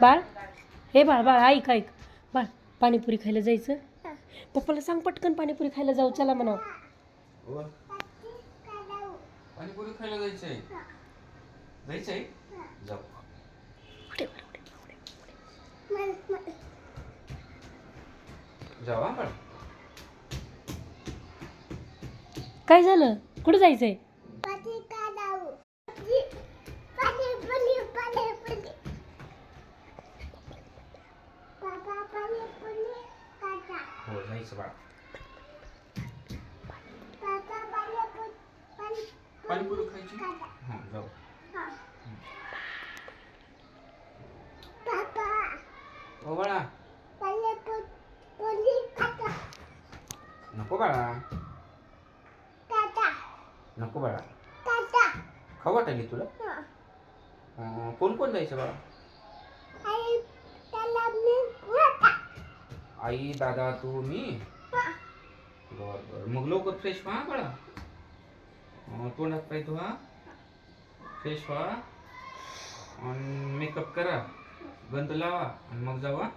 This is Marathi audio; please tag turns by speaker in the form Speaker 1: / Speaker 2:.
Speaker 1: बाळ, हे बाळ बाळ ऐक ऐक बाळ, पाणीपुरी खायला जायचं. पप्पाला सांग पटकन पाणीपुरी खायला जाऊ. चला म्हणा.
Speaker 2: पाणीपुरी खायला जायचंय. जायचंय, जाऊ. जाऊ बाळ.
Speaker 1: काय झालं? कुठं जायचंय?
Speaker 2: हो जायचं बाळ. पाणीपुरी खायची. हां जाऊ. हो बाळा. नको बाळा, नको बाळा. खाऊ वाटायली तुला? कोण कोण जायचं बाळा? आई, दादा, तू, मी. बर बर, मग लवकर फ्रेश व्हा बाळा. तोंडात पाय धुवा, फ्रेश व्हा आणि मेकअप करा, गंध लावा आणि मग जावा.